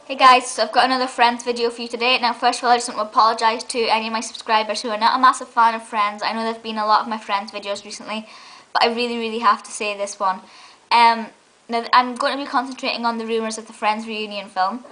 Hey guys, so I've got another Friends video for you today. Now first of all, I just want to apologise to any of my subscribers who are not a massive fan of Friends. I know there have been a lot of my Friends videos recently, but I really have to say this one. Now I'm going to be concentrating on the rumours of the Friends reunion film.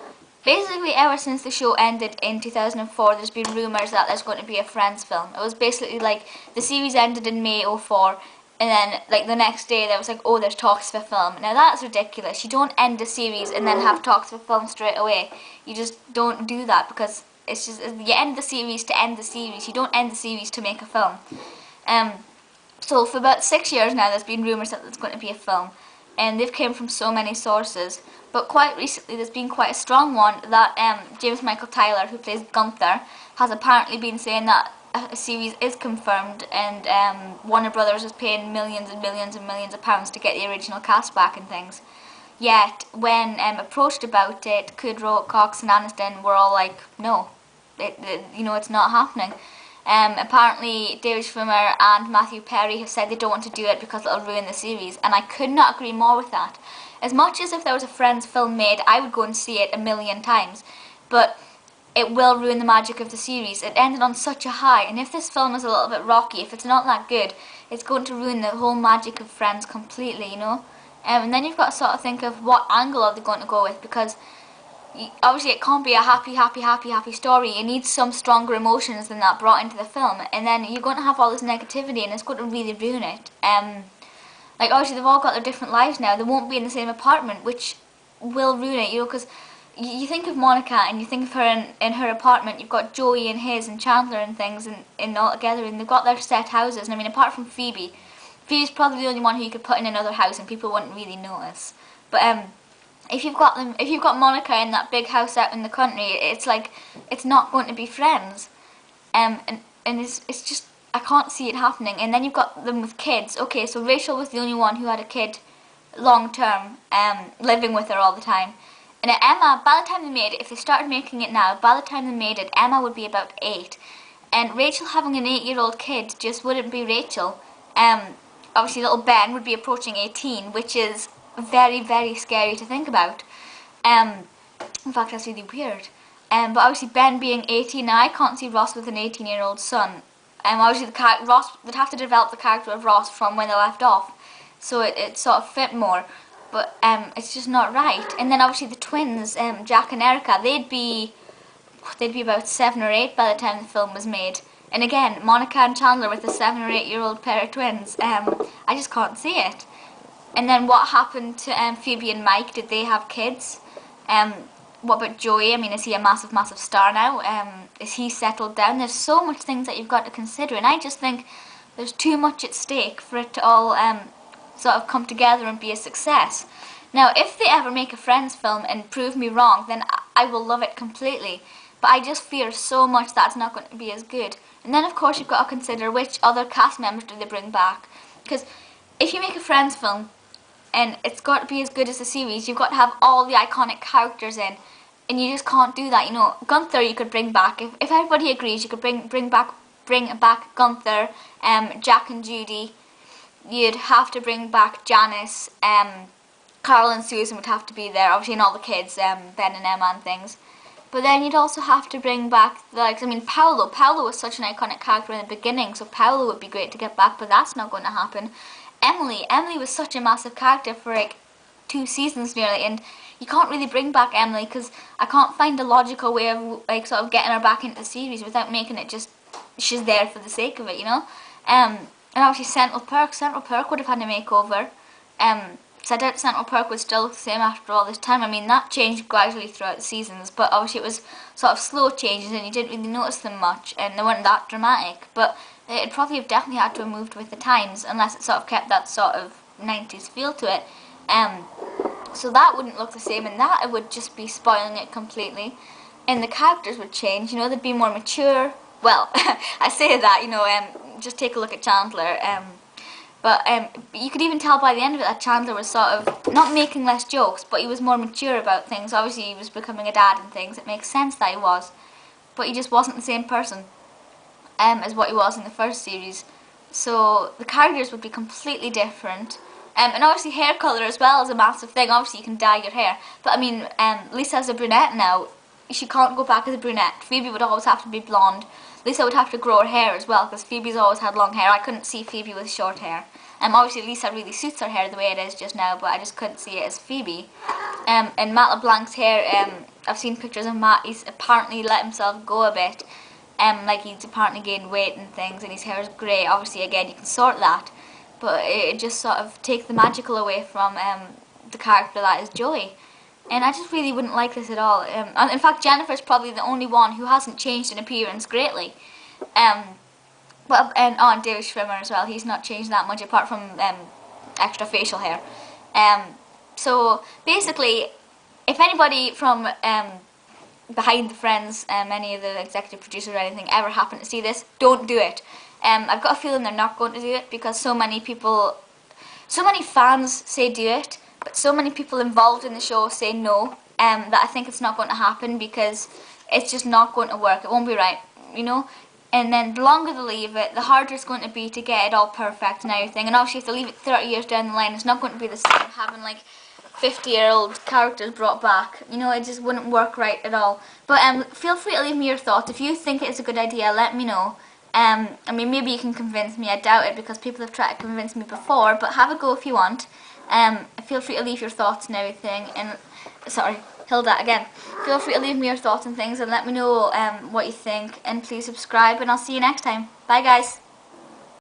Basically, ever since the show ended in 2004, there's been rumours that there's going to be a Friends film. It was basically like, the series ended in May '04, and then like the next day there was like, oh, there's talks for film. Now that's ridiculous. You don't end a series and then have talks for film straight away. You just don't do that, because it's just, you end the series to end the series. You don't end the series to make a film. So for about 6 years now, there's been rumours that there's going to be a film, and they've came from so many sources. But quite recently, there's been quite a strong one that James Michael Tyler, who plays Gunther, has apparently been saying that a series is confirmed, and Warner Brothers is paying millions and millions and millions of pounds to get the original cast back and things. Yet, when approached about it, Kudrow, Cox and Aniston were all like, no, it's not happening. Apparently, David Schwimmer and Matthew Perry have said they don't want to do it because it'll ruin the series, and I could not agree more with that. As much as if there was a Friends film made, I would go and see it 1,000,000 times, but it will ruin the magic of the series. It ended on such a high, and if this film is a little bit rocky, if it's not that good, it's going to ruin the whole magic of Friends completely, you know? And then you've got to sort of think of what angle are they going to go with, because obviously it can't be a happy story. You need some stronger emotions than that brought into the film, and then you're going to have all this negativity, and it's going to really ruin it. Like, obviously they've all got their different lives now. They won't be in the same apartment, which will ruin it, you know, because you think of Monica and you think of her in her apartment. You've got Joey and his and Chandler and things and all together, and they've got their set houses. And I mean, apart from Phoebe, Phoebe's probably the only one who you could put in another house and people wouldn't really notice. But if you've got Monica in that big house out in the country, it's like, it's not going to be Friends. And it's just, I can't see it happening. And then you've got them with kids. Okay, so Rachel was the only one who had a kid long term, living with her all the time. And Emma, by the time they made it, if they started making it now, by the time they made it, Emma would be about 8. And Rachel having an 8-year-old kid just wouldn't be Rachel. Obviously little Ben would be approaching 18, which is very scary to think about. In fact, that's really weird. But obviously Ben being 18, now I can't see Ross with an 18-year-old son. Obviously Ross, they'd have to develop the character of Ross from when they left off, so it sort of fit more. But it's just not right. And then obviously the twins, Jack and Erica, they'd be about 7 or 8 by the time the film was made. And again, Monica and Chandler with a 7 or 8-year-old pair of twins. I just can't see it. And then what happened to Phoebe and Mike? Did they have kids? What about Joey? I mean, is he a massive star now? Is he settled down? There's so much things that you've got to consider, and I just think there's too much at stake for it to all sort of come together and be a success. Now, if they ever make a Friends film and prove me wrong, then I will love it completely. But I just fear so much that it's not going to be as good. And then, of course, you've got to consider which other cast members do they bring back. Because if you make a Friends film and it's got to be as good as the series, you've got to have all the iconic characters in. And you just can't do that. You know, Gunther you could bring back. If everybody agrees, you could bring back Gunther, Jack and Judy. You'd have to bring back Janice, Carl and Susan would have to be there, obviously, and all the kids, Ben and Emma and things. But then you'd also have to bring back, like, I mean, Paolo. Paolo was such an iconic character in the beginning, so Paolo would be great to get back, but that's not going to happen. Emily was such a massive character for like 2 seasons nearly, and you can't really bring back Emily because I can't find a logical way of like sort of getting her back into the series without making it just she's there for the sake of it, you know. And obviously Central Perk would have had a makeover. So I doubt Central Perk was still the same after all this time. I mean, that changed gradually throughout the seasons, but obviously it was sort of slow changes and you didn't really notice them much, and they weren't that dramatic. But it'd probably have definitely had to have moved with the times, unless it sort of kept that sort of 90s feel to it. So that wouldn't look the same, and that it would just be spoiling it completely. And the characters would change, you know, they'd be more mature. Well, I say that, you know, just take a look at Chandler. But you could even tell by the end of it that Chandler was sort of not making less jokes, but he was more mature about things. Obviously, he was becoming a dad and things. It makes sense that he was, but he just wasn't the same person as what he was in the first series. So the characters would be completely different. And obviously hair colour as well is a massive thing. Obviously you can dye your hair, but I mean, Lisa's a brunette now. She can't go back as a brunette. Phoebe would always have to be blonde. Lisa would have to grow her hair as well, because Phoebe's always had long hair. I couldn't see Phoebe with short hair. Obviously Lisa really suits her hair the way it is just now, but I just couldn't see it as Phoebe. And Matt LeBlanc's hair, I've seen pictures of Matt. He's apparently let himself go a bit. Like he's apparently gained weight and things, and his hair is grey. Obviously, again, you can sort that, but it just sort of takes the magical away from the character that is Joey. And I just really wouldn't like this at all. In fact, Jennifer's probably the only one who hasn't changed in appearance greatly. And David Schwimmer as well. He's not changed that much apart from extra facial hair. So basically, if anybody from behind the Friends, any of the executive producers or anything ever happen to see this, don't do it. I've got a feeling they're not going to do it because so many fans say do it, but so many people involved in the show say no, that I think it's not going to happen because it's just not going to work. It won't be right, you know? And then the longer they leave it, the harder it's going to be to get it all perfect and everything. And obviously if they leave it 30 years down the line, it's not going to be the same having like 50-year-old characters brought back. You know, it just wouldn't work right at all. But feel free to leave me your thoughts. If you think it's a good idea, let me know. I mean, maybe you can convince me. I doubt it because people have tried to convince me before, but have a go if you want. Feel free to leave your thoughts and everything. And sorry, Hilda again. Feel free to leave me your thoughts and things and let me know what you think. And please subscribe, and I'll see you next time. Bye guys.